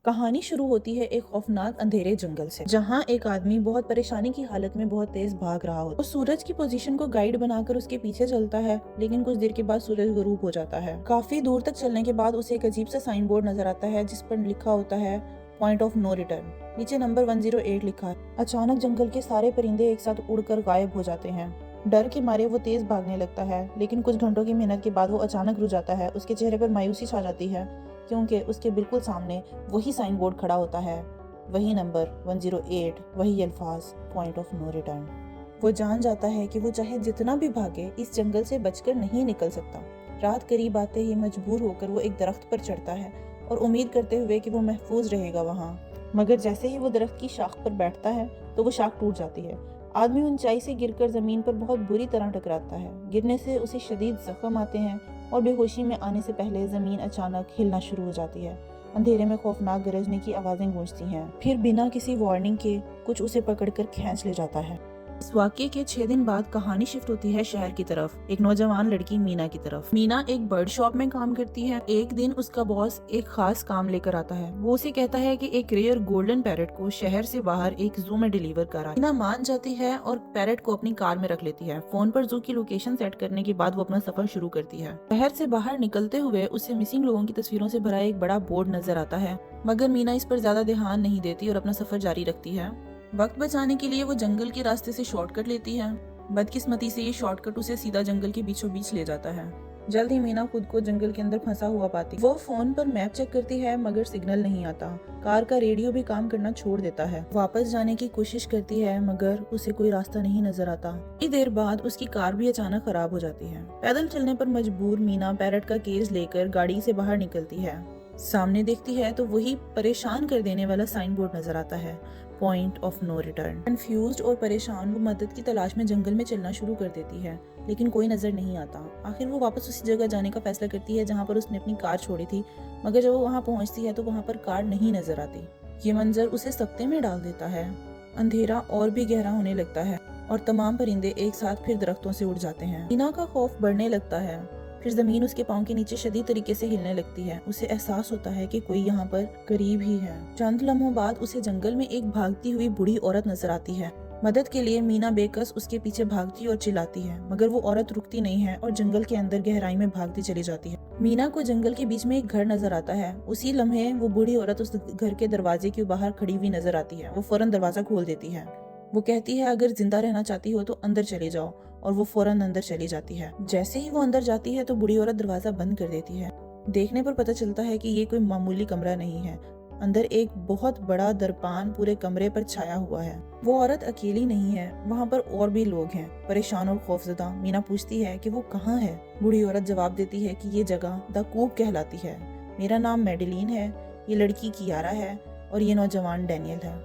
कहानी शुरू होती है एक खौफनाक अंधेरे जंगल से, जहाँ एक आदमी बहुत परेशानी की हालत में बहुत तेज भाग रहा होता है। वो सूरज की पोजीशन को गाइड बनाकर उसके पीछे चलता है, लेकिन कुछ देर के बाद सूरज गरूब हो जाता है। काफी दूर तक चलने के बाद उसे एक अजीब सा साइन बोर्ड नजर आता है, जिस पर लिखा होता है पॉइंट ऑफ नो रिटर्न। नीचे नंबर 108 लिखा है। अचानक जंगल के सारे परिंदे एक साथ उड़कर गायब हो जाते हैं। डर के मारे वो तेज भागने लगता है, लेकिन कुछ घंटों की मेहनत के बाद वो अचानक रुक जाता है। उसके चेहरे पर मायूसी छा जाती है, क्योंकि उसके बिल्कुल सामने वही साइन बोर्ड खड़ा होता है, वही नंबर 108, वही अल्फाज पॉइंट ऑफ नो रिटर्न। वो जान जाता है कि वो चाहे जितना भी भागे इस जंगल से बचकर नहीं निकल सकता। रात करीब आते ही मजबूर होकर वो एक दरख्त पर चढ़ता है और उम्मीद करते हुए कि वो महफूज रहेगा वहाँ। मगर जैसे ही वो दरख्त की शाख पर बैठता है तो वो शाख टूट जाती है। आदमी ऊंचाई से गिरकर जमीन पर बहुत बुरी तरह टकराता है। गिरने से उसे शदीद जख्म आते हैं और बेहोशी में आने से पहले जमीन अचानक हिलना शुरू हो जाती है। अंधेरे में खौफनाक गरजने की आवाजें गूंजती हैं। फिर बिना किसी वार्निंग के कुछ उसे पकड़कर खींच ले जाता है। इस वाक़ये के 6 दिन बाद कहानी शिफ्ट होती है शहर की तरफ, एक नौजवान लड़की मीना की तरफ। मीना एक बर्ड शॉप में काम करती है। एक दिन उसका बॉस एक खास काम लेकर आता है। वो उसे कहता है कि एक रेयर गोल्डन पैरट को शहर से बाहर एक जू में डिलीवर करा। मीना मान जाती है और पैरट को अपनी कार में रख लेती है। फोन पर जू की लोकेशन सेट करने के बाद वो अपना सफर शुरू करती है। शहर से बाहर निकलते हुए उसे मिसिंग लोगों की तस्वीरों से भरा एक बड़ा बोर्ड नजर आता है, मगर मीना इस पर ज्यादा ध्यान नहीं देती और अपना सफर जारी रखती है। वक्त बचाने के लिए वो जंगल के रास्ते से शॉर्टकट लेती है। बदकिस्मती से ये शॉर्टकट उसे सीधा जंगल के बीचों बीच ले जाता है। जल्द ही मीना खुद को जंगल के अंदर फंसा हुआ पाती। वो फोन पर मैप चेक करती है, मगर सिग्नल नहीं आता। कार का रेडियो भी काम करना छोड़ देता है। वापस जाने की कोशिश करती है, मगर उसे कोई रास्ता नहीं नजर आता। कुछ देर बाद उसकी कार भी अचानक खराब हो जाती है। पैदल चलने पर मजबूर मीना पैरट का केज लेकर गाड़ी से बाहर निकलती है। सामने देखती है तो वही परेशान कर देने वाला साइन बोर्ड नजर आता है, point of no return. Confused और परेशान वो मदद की तलाश में जंगल में चलना शुरू कर देती है, लेकिन कोई नजर नहीं आता। आखिर वो वापस उसी जगह जाने का फैसला करती है जहाँ पर उसने अपनी कार छोड़ी थी, मगर जब वो वहाँ पहुँचती है तो वहाँ पर कार नहीं नजर आती। ये मंजर उसे सख्ते में डाल देता है। अंधेरा और भी गहरा होने लगता है और तमाम परिंदे एक साथ फिर दरख्तों से उड़ जाते हैं। मीना का खौफ बढ़ने लगता है। फिर जमीन उसके पाँव के नीचे शदीद तरीके से हिलने लगती है। उसे एहसास होता है कि कोई यहाँ पर करीब ही है। चंद लम्हों बाद उसे जंगल में एक भागती हुई बूढ़ी औरत नजर आती है। मदद के लिए मीना बेकस उसके पीछे भागती और चिल्लाती है, मगर वो औरत रुकती नहीं है और जंगल के अंदर गहराई में भागती चली जाती है। मीना को जंगल के बीच में एक घर नजर आता है। उसी लम्हे वो बूढ़ी औरत उस घर के दरवाजे के बाहर खड़ी हुई नजर आती है। वो फौरन दरवाजा खोल देती है। वो कहती है, अगर जिंदा रहना चाहती हो तो अंदर चले जाओ, और वो फौरन अंदर चली जाती है। जैसे ही वो अंदर जाती है तो बूढ़ी औरत दरवाजा बंद कर देती है। देखने पर पता चलता है कि ये कोई मामूली कमरा नहीं है। अंदर एक बहुत बड़ा दरपान पूरे कमरे पर छाया हुआ है। वो औरत अकेली नहीं है, वहाँ पर और भी लोग हैं, परेशान और खौफजदा। मीना पूछती है कि वो कहाँ है। बूढ़ी औरत जवाब देती है कि ये जगह द कूप कहलाती है। मेरा नाम मेडेलिन है, ये लड़की कियारा है और ये नौजवान डैनियल है।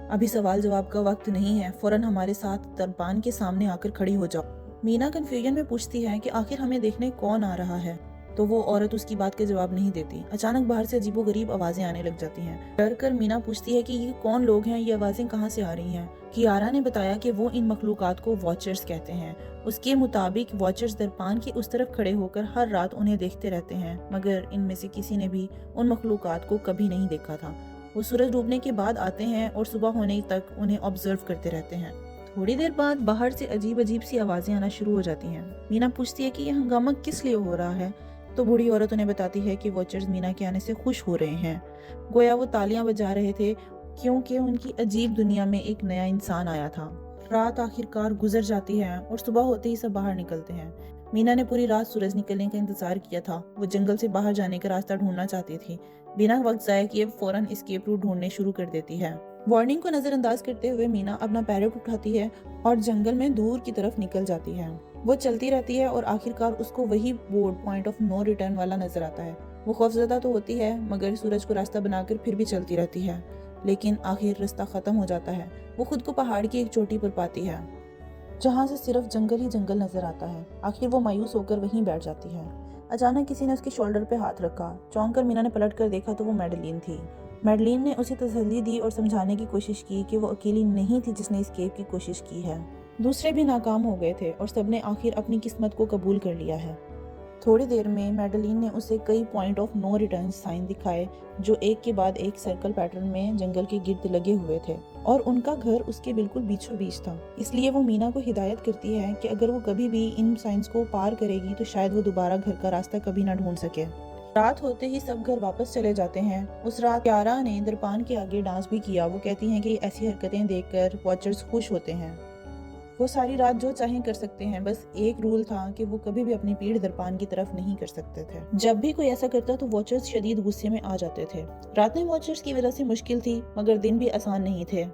अभी सवाल जवाब का वक्त नहीं है, फौरन हमारे साथ दरपान के सामने आकर खड़ी हो जाओ। मीना कंफ्यूजन में पूछती है कि आखिर हमें देखने कौन आ रहा है, तो वो औरत उसकी बात का जवाब नहीं देती। अचानक बाहर से अजीबोगरीब आवाजें आने लग जाती हैं। डर कर मीना पूछती है कि ये कौन लोग हैं, ये आवाजें कहाँ से आ रही हैं। कियारा ने बताया कि वो इन मखलूकात को वॉचर्स कहते हैं। उसके मुताबिक वॉचर्स दरपान की उस तरफ खड़े होकर हर रात उन्हें देखते रहते हैं, मगर इनमें से किसी ने भी उन मखलूकात को कभी नहीं देखा था। वो सूरज डूबने के बाद आते हैं और सुबह होने तक उन्हें ऑब्जर्व करते रहते हैं। थोड़ी देर बाद बाहर से अजीब अजीब सी आवाजें आना शुरू हो जाती हैं। मीना पूछती है कि यह हंगामा किस लिए हो रहा है, तो बूढ़ी औरत उन्हें बताती है कि वॉचर्स मीना के आने से खुश हो रहे हैं। गोया वो तालियां बजा रहे थे क्योंकि उनकी अजीब दुनिया में एक नया इंसान आया था। रात आखिरकार गुजर जाती है और सुबह होते ही सब बाहर निकलते हैं। मीना ने पूरी रात सूरज निकलने का इंतजार किया था। वो जंगल से बाहर जाने का रास्ता ढूंढना चाहती थी। बिना वक्त जाया किए फौरन एस्केप रूट ढूंढने शुरू कर देती है। वार्निंग को नजरअंदाज करते हुए मीना अपना पैरट उठाती है और जंगल में दूर की तरफ निकल जाती है। वो चलती रहती है और आखिरकार उसको वही board point of no return वाला नजर आता है। वो खौफजदा तो होती है, मगर सूरज को रास्ता बनाकर फिर भी चलती रहती है, लेकिन आखिर रास्ता खत्म हो जाता है। वो खुद को पहाड़ की एक चोटी पर पाती है, जहाँ से सिर्फ जंगल ही जंगल नजर आता है। आखिर वो मायूस होकर वहीं बैठ जाती है। अचानक किसी ने उसके शोल्डर पे हाथ रखा। चौंक कर मीना ने पलट कर देखा तो वो मेडेलिन थी। मेडेलिन ने उसे तसल्ली दी और समझाने की कोशिश की कि वो अकेली नहीं थी जिसने एस्केप की कोशिश की है। दूसरे भी नाकाम हो गए थे और सबने आखिर अपनी किस्मत को कबूल कर लिया है। थोड़ी देर में मैडलिन ने उसे कई point of no return sign दिखाए जो एक के बाद एक सर्कल पैटर्न में जंगल के गिर्द लगे हुए थे और उनका घर उसके बिल्कुल बीचों बीच था। इसलिए वो मीना को हिदायत करती है कि अगर वो कभी भी इन साइंस को पार करेगी तो शायद वो दोबारा घर का रास्ता कभी ना ढूंढ सके। रात होते ही सब घर वापस चले जाते हैं। उस रात कियारा ने दरपान के आगे डांस भी किया। वो कहती हैं कि ऐसी हरकतें देखकर वॉचर्स खुश होते हैं। वो सारी रात जो चाहें कर सकते हैं, बस एक रूल था कि वो कभी भी अपनी पीठ दरपान की तरफ नहीं कर सकते थे। जब भी कोई ऐसा करता तो वॉचर्स शदीद गुस्से में आ जाते थे। रात में वॉचर्स की वजह से मुश्किल थी, मगर दिन भी आसान नहीं थे।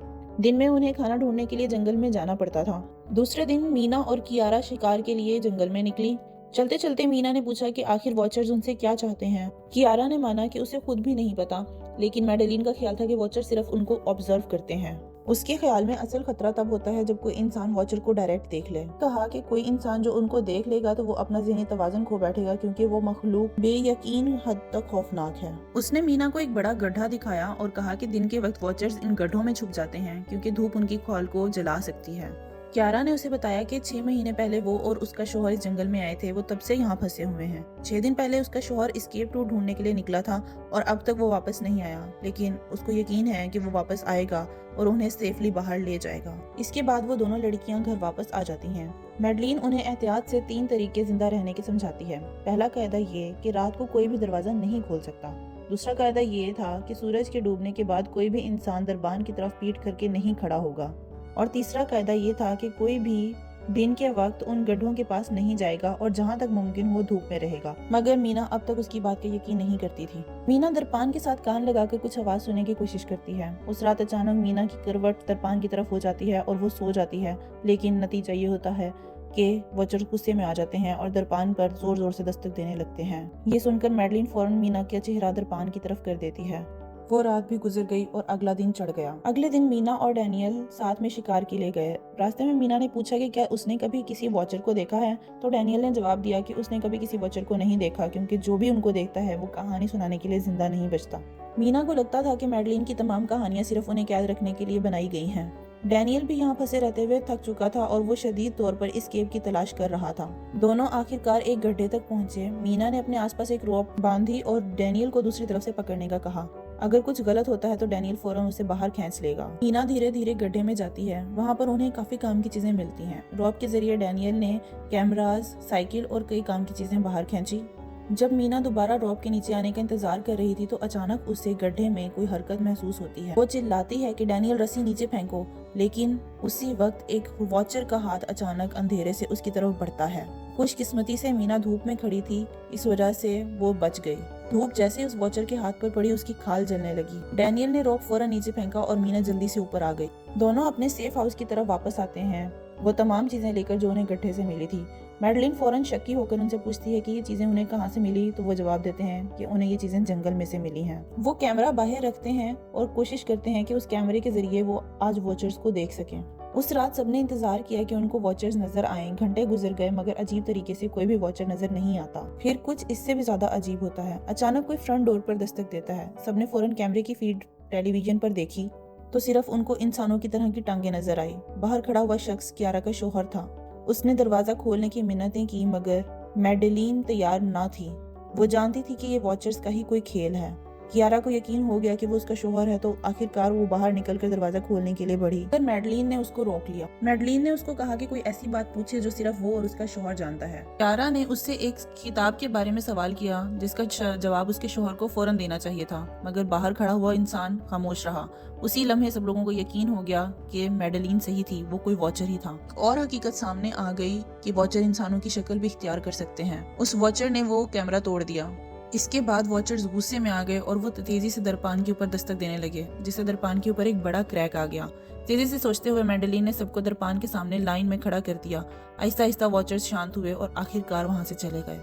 दिन में उन्हें खाना ढूंढने के लिए जंगल में जाना पड़ता था। दूसरे दिन मीना और कियारा शिकार के लिए जंगल में निकली। चलते चलते मीना ने पूछा कि आखिर वॉचर्स उनसे क्या चाहते हैं। कियारा ने माना कि उसे खुद भी नहीं पता, लेकिन मैडलिन का ख्याल था कि वॉचर सिर्फ उनको ऑब्जर्व करते हैं। उसके ख्याल में असल खतरा तब होता है जब कोई इंसान वॉचर को डायरेक्ट देख ले। कहा कि कोई इंसान जो उनको देख लेगा तो वो अपना ज़हनी तवाज़ुन खो बैठेगा, क्योंकि वो मखलूक बेयकीन हद तक खौफनाक है। उसने मीना को एक बड़ा गड्ढा दिखाया और कहा कि दिन के वक्त वॉचर्स इन गड्ढों में छुप जाते हैं क्योंकि धूप उनकी खोल को जला सकती है। कियारा ने उसे बताया कि 6 महीने पहले वो और उसका शौहर इस जंगल में आए थे। वो तब से यहाँ फंसे हुए हैं। 6 दिन पहले उसका शौहर एस्केप रूट ढूंढने के लिए निकला था और अब तक वो वापस नहीं आया, लेकिन उसको यकीन है कि वो वापस आएगा और उन्हें सेफली बाहर ले जाएगा। इसके बाद वो दोनों लड़कियां घर वापस आ जाती हैं। मैडलिन उन्हें एहतियात से 3 तरीके जिंदा रहने की समझाती है। पहला कायदा ये कि रात को कोई भी दरवाजा नहीं खोल सकता। दूसरा कायदा ये था कि सूरज के डूबने के बाद कोई भी इंसान दरबान की तरफ पीठ करके नहीं खड़ा होगा। और तीसरा कायदा ये था कि कोई भी दिन के वक्त उन गड्ढों के पास नहीं जाएगा और जहाँ तक मुमकिन हो धूप में रहेगा। मगर मीना अब तक उसकी बात का यकीन नहीं करती थी। मीना दरपान के साथ कान लगाकर कुछ आवाज सुनने की कोशिश करती है। उस रात अचानक मीना की करवट दरपान की तरफ हो जाती है और वो सो जाती है, लेकिन नतीजा ये होता है कि वॉचर गुस्से में आ जाते हैं और दरपान पर जोर जोर से दस्तक देने लगते हैं। ये सुनकर मैडलिन फौरन मीना का चेहरा दरपान की तरफ कर देती है। वो रात भी गुजर गई और अगला दिन चढ़ गया। अगले दिन मीना और डैनियल साथ में शिकार के लिए गए। रास्ते में मीना ने पूछा कि क्या उसने कभी किसी वॉचर को देखा है, तो डैनियल ने जवाब दिया कि उसने कभी किसी वॉचर को नहीं देखा, क्योंकि जो भी उनको देखता है वो कहानी सुनाने के लिए जिंदा नहीं बचता। मीना को लगता था कि मैडलिन की तमाम कहानियां सिर्फ उन्हें कैद रखने के लिए बनाई गई हैं। डैनियल भी यहाँ फंसे रहते हुए थक चुका था और वो शदीद तौर पर इस केव की तलाश कर रहा था। दोनों आखिरकार एक गड्ढे तक पहुंचे। मीना ने अपने आसपास एक रोप बांधी और डैनियल को दूसरी तरफ से पकड़ने का कहा। अगर कुछ गलत होता है तो डैनियल फौरन उसे बाहर खींच लेगा। मीना धीरे धीरे गड्ढे में जाती है। वहाँ पर उन्हें काफी काम की चीजें मिलती हैं। रोप के जरिए डैनियल ने कैमरास, साइकिल और कई काम की चीजें बाहर खींची। जब मीना दोबारा रोप के नीचे आने का इंतजार कर रही थी तो अचानक उसे गड्ढे में कोई हरकत महसूस होती है। वो चिल्लाती है कि डैनियल रस्सी नीचे फेंको, लेकिन उसी वक्त एक वॉचर का हाथ अचानक अंधेरे से उसकी तरफ बढ़ता है। खुशकिस्मती से मीना धूप में खड़ी थी, इस वजह से वो बच गई। धूप जैसे उस वॉचर के हाथ पर पड़ी उसकी खाल जलने लगी। डैनियल ने रोप फौरन नीचे फेंका और मीना जल्दी से ऊपर आ गई। दोनों अपने सेफ हाउस की तरफ वापस आते हैं, वो तमाम चीजें लेकर जो उन्हें गड्ढे से मिली थी। मैडलिन फौरन शक्की होकर उनसे पूछती है कि ये चीजें उन्हें कहाँ से मिली, तो वो जवाब देते हैं कि उन्हें ये चीजें जंगल में से मिली हैं। वो कैमरा बाहर रखते हैं और कोशिश करते हैं कि उस कैमरे के जरिए वो आज वॉचर्स को देख सकें। उस रात सबने इंतजार किया कि उनको वॉचर्स नजर आएं। घंटे गुजर गए मगर अजीब तरीके से कोई भी वॉचर नजर नहीं आता। फिर कुछ इससे भी ज्यादा अजीब होता है। अचानक कोई फ्रंट डोर पर दस्तक देता है। सबने फौरन कैमरे की फीड टेलीविजन पर देखी तो सिर्फ उनको इंसानों की तरह की टांगे नजर आई। बाहर खड़ा हुआ शख्स कियारा का शौहर था। उसने दरवाजा खोलने की मिन्नतें की मगर मैडलिन तैयार ना थी। वो जानती थी कि ये वॉचर्स का ही कोई खेल है। कियारा को यकीन हो गया कि वो उसका शौहर है, तो आखिरकार वो बाहर निकलकर दरवाजा खोलने के लिए बढ़ी, पर मैडलिन ने उसको रोक लिया। मैडलिन ने उसको कहा कि कोई ऐसी बात पूछे जो सिर्फ वो और उसका शौहर जानता है। कियारा ने उससे एक किताब के बारे में सवाल किया जिसका जवाब उसके शौहर को फौरन देना चाहिए था, मगर बाहर खड़ा हुआ इंसान खामोश रहा। उसी लम्हे सब लोगों को यकीन हो गया कि मैडलिन सही थी, वो कोई वॉचर ही था। और हकीकत सामने आ गई कि वॉचर इंसानों की शक्ल भी इख्तियार कर सकते हैं। उस वॉचर ने वो कैमरा तोड़ दिया। इसके बाद वॉचर्स गुस्से में आ गए और वो तेजी से दरपान के ऊपर दस्तक देने लगे, जिससे दरपान के ऊपर एक बड़ा क्रैक आ गया। तेजी से सोचते हुए मैडलिन ने सबको दरपान के सामने लाइन में खड़ा कर दिया। आहिस्ता आहिस्ता वॉचर्स शांत हुए और आखिरकार वहां से चले गए।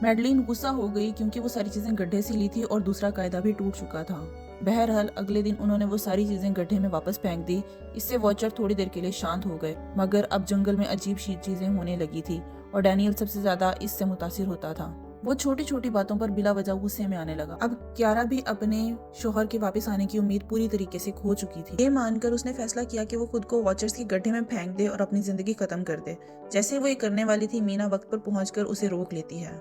मैडलिन गुस्सा हो गई क्योंकि वो सारी चीजें गड्ढे से ली थी और दूसरा कायदा भी टूट चुका था। बहरहाल अगले दिन उन्होंने वो सारी चीजें गड्ढे में वापस फेंक दी। इससे वॉचर थोड़ी देर के लिए शांत हो गए, मगर अब जंगल में अजीब चीजें होने लगी थी और डैनियल सबसे ज्यादा इससे मुतासिर होता था। वो छोटी छोटी बातों पर बिला वजह गुस्से में आने लगा। अब कियारा भी अपने शौहर के वापस आने की उम्मीद पूरी तरीके से खो चुकी थी। ये मानकर उसने फैसला किया कि वो खुद को वॉचर्स के गड्ढे में फेंक दे और अपनी जिंदगी खत्म कर दे। जैसे वो ये करने वाली थी, मीना वक्त पर पहुंचकर उसे रोक लेती है।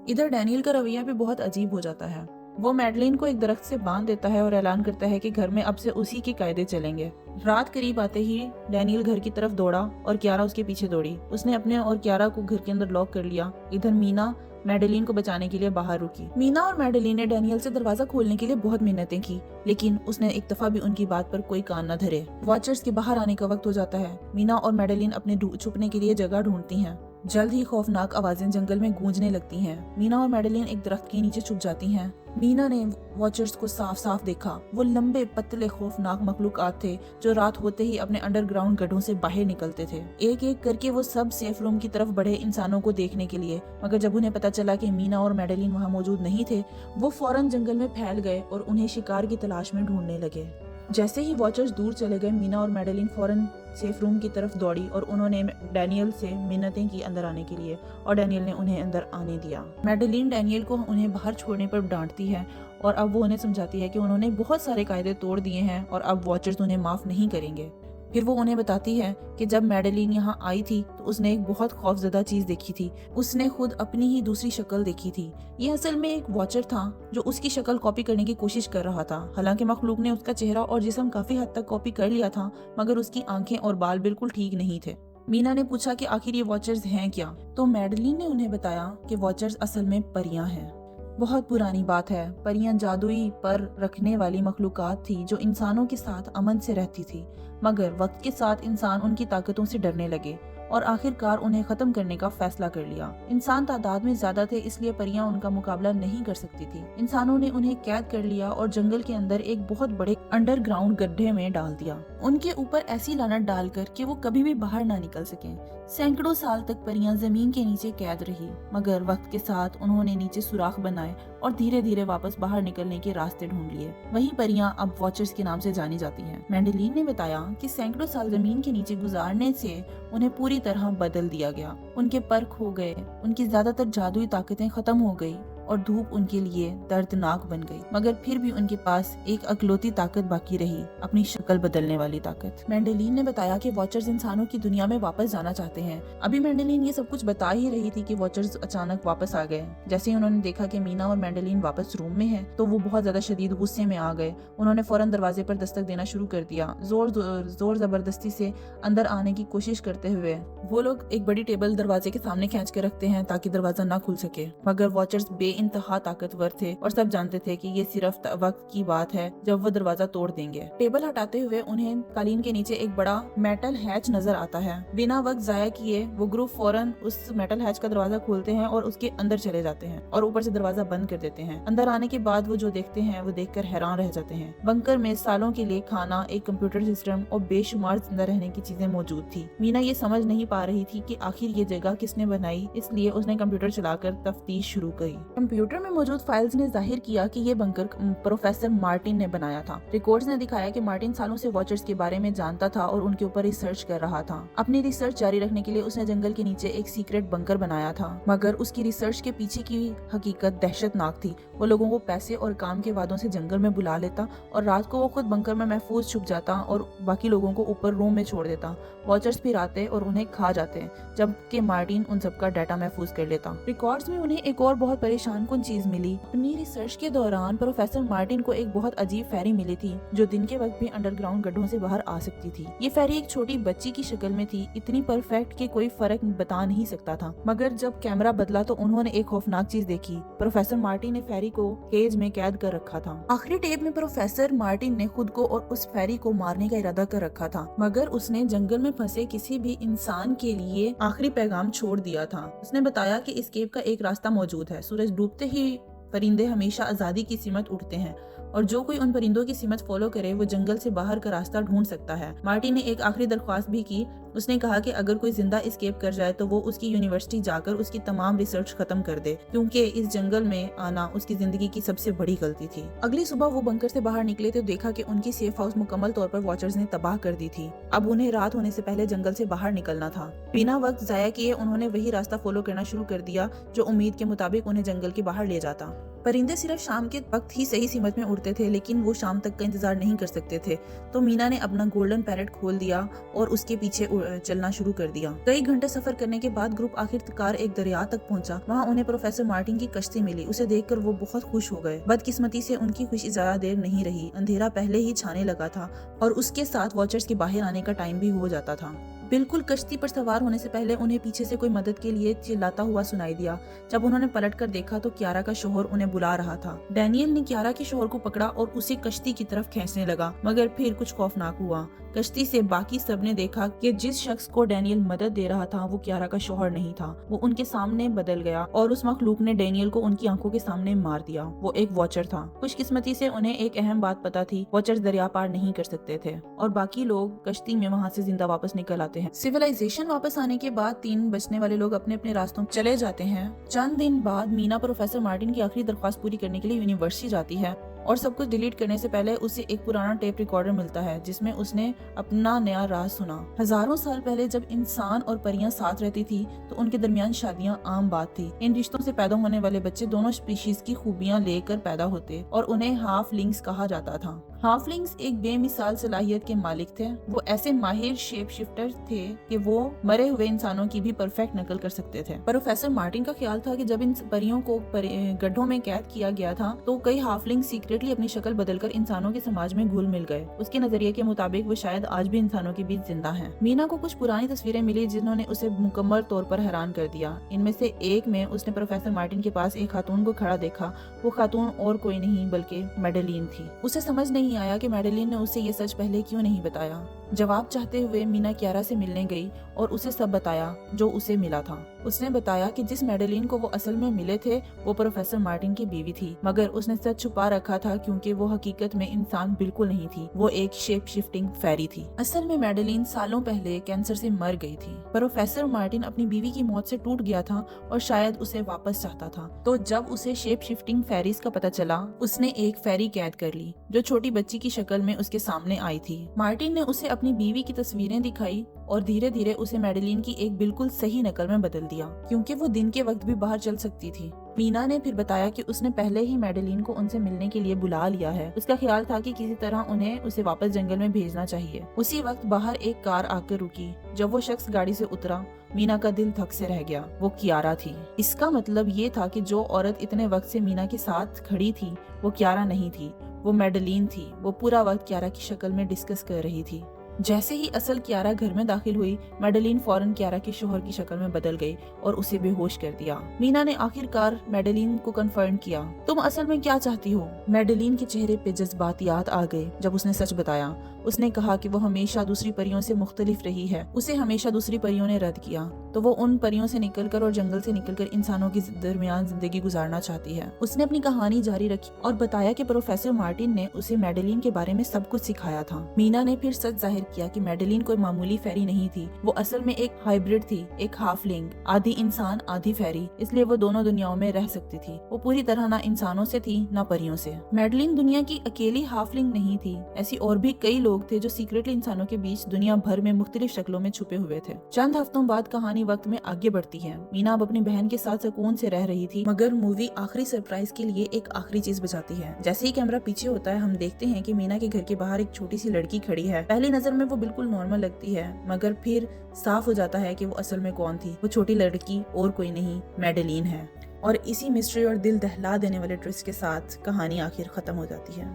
इधर डैनियल का रवैया भी बहुत अजीब हो जाता है। वो मैडलिन को एक दरख्त से बांध देता है और ऐलान करता है कि घर में अब से उसी के कायदे चलेंगे। रात करीब आते ही डैनियल घर की तरफ दौड़ा और कियारा उसके पीछे दौड़ी। उसने अपने और कियारा को घर के अंदर लॉक कर लिया। इधर मीना मैडलिन को बचाने के लिए बाहर रुकी। मीना और मैडलिन ने डैनियल से दरवाजा खोलने के लिए बहुत मिन्नतें की, लेकिन उसने एक दफा भी उनकी बात पर कोई कान न धरे। वॉचर्स के बाहर आने का वक्त हो जाता है। मीना और मैडलिन अपने छुपने के लिए जगह ढूंढती हैं। जल्द ही खौफनाक आवाजें जंगल में गूंजने लगती हैं। मीना और मैडलिन एक दरख्त के नीचे छुप जाती हैं। मीना ने वॉचर्स को साफ साफ देखा। वो लंबे पतले खौफनाक मखलूकात थे जो रात होते ही अपने अंडरग्राउंड गड्ढों से बाहर निकलते थे। एक एक करके वो सब सेफ रूम की तरफ बढ़े इंसानों को देखने के लिए, मगर जब उन्हें पता चला कि मीना और मैडलिन वहाँ मौजूद नहीं थे, वो फौरन जंगल में फैल गए और उन्हें शिकार की तलाश में ढूंढने लगे। जैसे ही वॉचर्स दूर चले गए, मीना और मैडलिन फौरन सेफ रूम की तरफ दौड़ी और उन्होंने डैनियल से मिन्नतें की अंदर आने के लिए, और डैनियल ने उन्हें अंदर आने दिया। मैडलिन डैनियल को उन्हें बाहर छोड़ने पर डांटती है और अब वो उन्हें समझाती है कि उन्होंने बहुत सारे कायदे तोड़ दिए हैं और अब वॉचर्स उन्हें माफ नहीं करेंगे। फिर वो उन्हें बताती है कि जब मैडलिन यहाँ आई थी तो उसने एक बहुत खौफजदा चीज देखी थी। उसने खुद अपनी ही दूसरी शक्ल देखी थी। ये असल में एक वॉचर था जो उसकी शक्ल कॉपी करने की कोशिश कर रहा था। हालांकि मखलूक ने उसका चेहरा और जिस्म काफी हद तक कॉपी कर लिया था, मगर उसकी आंखें और बाल बिल्कुल ठीक नहीं थे। मीना ने पूछा कि आखिर ये वॉचर्स हैं क्या, तो मैडलिन ने उन्हें बताया कि वॉचर्स असल में परियां हैं। बहुत पुरानी बात है। परियां जादुई पर रखने वाली मखलूकात थी जो इंसानों के साथ अमन से रहती थी, मगर वक्त के साथ इंसान उनकी ताकतों से डरने लगे और आखिरकार उन्हें खत्म करने का फैसला कर लिया। इंसान तादाद में ज्यादा थे, इसलिए परियां उनका मुकाबला नहीं कर सकती थी। इंसानों ने उन्हें कैद कर लिया और जंगल के अंदर एक बहुत बड़े अंडरग्राउंड गड्ढे में डाल दिया, उनके ऊपर ऐसी लानत डालकर कि वो कभी भी बाहर ना निकल सके। सैकड़ों साल तक परियां जमीन के नीचे कैद रही, मगर वक्त के साथ उन्होंने नीचे सुराख बनाए और धीरे धीरे वापस बाहर निकलने के रास्ते ढूंढ लिए। वही परियां अब वॉचर्स के नाम से जानी जाती हैं। मैडलिन ने बताया कि सैकड़ों साल जमीन के नीचे गुजारने से उन्हें पूरी तरह बदल दिया गया। उनके पर खो गए, उनकी ज्यादातर जादुई ताकतें खत्म हो गई और धूप उनके लिए दर्दनाक बन गई, मगर फिर भी उनके पास एक अकलौती ताकत बाकी रही, अपनी शक्ल बदलने वाली ताकत। मैडलिन ने बताया कि वॉचर्स इंसानों की दुनिया में वापस जाना चाहते हैं। अभी मैडलिन ये सब कुछ बता ही रही थी कि वॉचर्स अचानक वापस आ गए। जैसे ही उन्होंने देखा कि मीना और मैडलिन वापस रूम में है, तो वो बहुत ज्यादा शदीद गुस्से में आ गए। उन्होंने फौरन दरवाजे पर दस्तक देना शुरू कर दिया। जोर जबरदस्ती से अंदर आने की कोशिश करते हुए वो लोग एक बड़ी टेबल दरवाजे के सामने खींच के रखते हैं ताकि दरवाजा ना खुल सके, मगर वॉचर्स इंतहा ताकतवर थे और सब जानते थे कि ये सिर्फ वक्त की बात है जब वो दरवाजा तोड़ देंगे। टेबल हटाते हुए उन्हें कालीन के नीचे एक बड़ा मेटल हैच नजर आता है। बिना वक्त जाया किए वो ग्रुप फौरन उस मेटल हैच का दरवाजा खोलते हैं और उसके अंदर चले जाते हैं और ऊपर से दरवाजा बंद कर देते हैं। अंदर आने के बाद वो जो देखते हैं वो देखकर हैरान रह जाते हैं। बंकर में सालों के लिए खाना, एक कंप्यूटर सिस्टम और बेशुमार जिंदा रहने की चीजें मौजूद थी। मीना ये समझ नहीं पा रही थी कि आखिर ये जगह किसने बनाई, इसलिए उसने कंप्यूटर चलाकर तफ्तीश शुरू की। कंप्यूटर में मौजूद फाइल्स ने जाहिर किया कि ये बंकर प्रोफेसर मार्टिन ने बनाया था। रिकॉर्ड्स ने दिखाया कि मार्टिन सालों से वॉचर्स के बारे में जानता था और उनके ऊपर रिसर्च कर रहा था। अपनी रिसर्च जारी रखने के लिए उसने जंगल के नीचे एक सीक्रेट बंकर बनाया था, मगर उसकी रिसर्च के पीछे की हकीकत दहशतनाक थी। वो लोगों को पैसे और काम के वादों से जंगल में बुला लेता और रात को वो खुद बंकर में महफूज छुप जाता और बाकी लोगों को ऊपर रूम में छोड़ देता। वॉचर्स फिर आते और उन्हें खा जाते, जबकि मार्टिन उन सबका डाटा महफूज कर लेता। रिकॉर्ड्स में उन्हें एक और बहुत परेशान कुन चीज मिली। अपनी रिसर्च के दौरान प्रोफेसर मार्टिन को एक बहुत अजीब फेरी मिली थी जो दिन के वक्त भी अंडरग्राउंड गड्ढों से बाहर आ सकती थी। ये फेरी एक छोटी बच्ची की शक्ल में थी, इतनी परफेक्ट कि कोई फर्क बता नहीं सकता था। मगर जब कैमरा बदला तो उन्होंने एक खौफनाक चीज देखी। प्रोफेसर मार्टिन ने फेरी को केज में कैद कर रखा था। आखिरी टेप में प्रोफेसर मार्टिन ने खुद को और उस फेरी को मारने का इरादा कर रखा था, मगर उसने जंगल में फंसे किसी भी इंसान के लिए आखिरी पैगाम छोड़ दिया था। उसने बताया कि एस्केप का एक रास्ता मौजूद है। सूरज डूबते ही परिंदे हमेशा आजादी की सिमत उड़ते हैं और जो कोई उन परिंदों की सिमत फॉलो करे वो जंगल से बाहर का रास्ता ढूंढ सकता है। मार्टिन ने एक आखिरी दरख्वास्त भी की। उसने कहा कि अगर कोई जिंदा एस्केप कर जाए तो वो उसकी यूनिवर्सिटी जाकर उसकी तमाम रिसर्च खत्म कर दे, क्योंकि इस जंगल में आना उसकी जिंदगी की सबसे बड़ी गलती थी। अगली सुबह वो बंकर से बाहर निकले तो देखा कि उनकी सेफ हाउस मुकम्मल तौर पर वॉचर्स ने तबाह कर दी थी। अब उन्हें रात होने से पहले जंगल से बाहर निकलना था। बिना वक्त जाया किए उन्होंने वही रास्ता फॉलो करना शुरू कर दिया जो उम्मीद के मुताबिक उन्हें जंगल के बाहर ले जाता। परिंदे सिर्फ शाम के वक्त ही सही सीमत में उड़ते थे, लेकिन वो शाम तक का इंतजार नहीं कर सकते थे। तो मीना ने अपना गोल्डन पैरेट खोल दिया और उसके पीछे चलना शुरू कर दिया। कई घंटे सफर करने के बाद ग्रुप आखिरकार एक दरिया तक पहुंचा। वहाँ उन्हें प्रोफेसर मार्टिन की कश्ती मिली। उसे देखकर वो बहुत खुश हो गए। बदकिस्मती से उनकी खुशी ज्यादा देर नहीं रही। अंधेरा पहले ही छाने लगा था और उसके साथ वॉचर्स के बाहर आने का टाइम भी हो जाता था। बिल्कुल कश्ती पर सवार होने से पहले उन्हें पीछे से कोई मदद के लिए चिल्लाता हुआ सुनाई दिया। जब उन्होंने पलटकर देखा तो कियारा का शौहर उन्हें बुला रहा था। डैनियल ने कियारा के शौहर को पकड़ा और उसे कश्ती की तरफ खींचने लगा, मगर फिर कुछ खौफनाक हुआ। कश्ती से बाकी सबने देखा कि जिस शख्स को डैनियल मदद दे रहा था वो कियारा का शौहर नहीं था। वो उनके सामने बदल गया और उस मखलूक ने डैनियल को उनकी आंखों के सामने मार दिया। वो एक वॉचर था। खुशकिस्मती से उन्हें एक अहम बात पता थी, वॉचर्स दरिया पार नहीं कर सकते थे और बाकी लोग कश्ती में वहाँ से जिंदा वापस निकल आते हैं। सिविलाइजेशन वापस आने के बाद 3 बचने वाले लोग अपने अपने रास्तों चले जाते हैं। चंद दिन बाद मीना प्रोफेसर मार्टिन की आखिरी दरख्वास्त पूरी करने के लिए यूनिवर्सिटी जाती है और सब कुछ डिलीट करने से पहले उसे एक पुराना टेप रिकॉर्डर मिलता है जिसमें उसने अपना नया राज सुना। हजारों साल पहले जब इंसान और परियां साथ रहती थी तो उनके दरमियान शादियां आम बात थी। इन रिश्तों से पैदा होने वाले बच्चे दोनों स्पीशीज की खूबियां लेकर पैदा होते और उन्हें हाफलिंग्स कहा जाता था। हाफलिंग्स एक बेमिसाल सलाहियत के मालिक थे। वो ऐसे माहिर शेप शिफ्टर थे कि वो मरे हुए इंसानों की भी परफेक्ट नकल कर सकते थे। प्रोफेसर मार्टिन का ख्याल था कि जब इन परियों को गड्ढों में कैद किया गया था तो कई हाफलिंग सीक्रेटली अपनी शक्ल बदलकर इंसानों के समाज में घुल मिल गए। उसके नजरिए के मुताबिक वो शायद आज भी इंसानों के बीच जिंदा हैं। मीना को कुछ पुरानी तस्वीरें मिली जिन्होंने उसे मुकम्मल तौर पर हैरान कर दिया। इनमें से एक में उसने प्रोफेसर मार्टिन के पास एक खातून को खड़ा देखा। वो खातून और कोई नहीं बल्कि मैडेलीन थी। उसे समझ नहीं आया कि मैडेलीन ने उसे ये सच पहले क्यों नहीं बताया। जवाब चाहते हुए मीना कियारा से मिलने गई और उसे सब बताया जो उसे मिला था। उसने बताया कि जिस मैडेलीन को वो असल में मिले थे वो प्रोफेसर मार्टिन की बीवी थी, मगर उसने सच छुपा रखा था क्योंकि वो हकीकत में इंसान बिल्कुल नहीं थी। वो एक शेप शिफ्टिंग फेरी थी। असल में मैडेलीन सालों पहले कैंसर से मर गई थी। प्रोफेसर मार्टिन अपनी बीवी की मौत से टूट गया था और शायद उसे वापस चाहता था। तो जब उसे शेप शिफ्टिंग फेरीज का पता चला उसने एक फेरी कैद कर ली जो छोटी बच्ची की शक्ल में उसके सामने आई थी। मार्टिन ने उसे अपनी बीवी की तस्वीरें दिखाई और धीरे धीरे उसे मैडेलीन की एक बिल्कुल सही नकल में बदल दिया क्योंकि वो दिन के वक्त भी बाहर चल सकती थी। मीना ने फिर बताया कि उसने पहले ही मैडेलीन को उनसे मिलने के लिए बुला लिया है। उसका ख्याल था कि किसी तरह उन्हें उसे वापस जंगल में भेजना चाहिए। उसी वक्त बाहर एक कार आकर रुकी। जब वो शख्स गाड़ी से उतरा मीना का दिल धक से रह गया। वो कियारा थी। इसका मतलब ये था कि जो औरत इतने वक्त से मीना के साथ खड़ी थी वो कियारा नहीं थी, वो मैडेलीन थी। वो पूरा वक्त कियारा की शक्ल में डिस्कस कर रही थी। जैसे ही असल कियारा घर में दाखिल हुई मैडेलीन फौरन कियारा के शोहर की शक्ल में बदल गई और उसे बेहोश कर दिया। मीना ने आखिरकार मैडेलीन को कन्फर्म किया, तुम असल में क्या चाहती हो? मैडेलीन के चेहरे पे जज्बातियात आ गए जब उसने सच बताया। उसने कहा कि वो हमेशा दूसरी परियों से मुख्तलिफ रही है। उसे हमेशा दूसरी परियों ने रद्द किया तो वो उन परियों से निकलकर और जंगल से निकलकर इंसानों के दरमियान जिंदगी गुजारना चाहती है। उसने अपनी कहानी जारी रखी और बताया कि प्रोफेसर मार्टिन ने उसे मैडेलीन के बारे में सब कुछ सिखाया था। मीना ने फिर सच जाहिर किया कि मैडेलीन कोई मामूली फेरी नहीं थी। वो असल में एक हाइब्रिड थी, एक हाफलिंग, आधी इंसान आधी फेरी। इसलिए वो दोनों दुनियाओं में रह सकती थी। वो पूरी तरह ना इंसानों से थी ना परियों से। मैडेलीन दुनिया की अकेली हाफलिंग नहीं थी। ऐसी और भी कई लोग थे जो सीक्रेटली इंसानों के बीच दुनिया भर में मुख्तलिफ शक्लों में छुपे हुए थे। चंद हफ्तों बाद कहानी वक्त में आगे बढ़ती है। मीना अब अपनी बहन के साथ सुकून से रह रही थी, मगर मूवी आखिरी सरप्राइज के लिए एक आखिरी चीज बचाती है। जैसे ही कैमरा पीछे होता है हम देखते हैं कि मीना के घर के बाहर एक छोटी सी लड़की खड़ी है। पहली नजर में वो बिल्कुल नॉर्मल लगती है, मगर फिर साफ हो जाता है कि वो असल में कौन थी। वो छोटी लड़की और कोई नहीं मैडेलीन है। और इसी मिस्ट्री और दिल दहला देने वाले ट्विस्ट के साथ कहानी आखिर खत्म हो जाती है।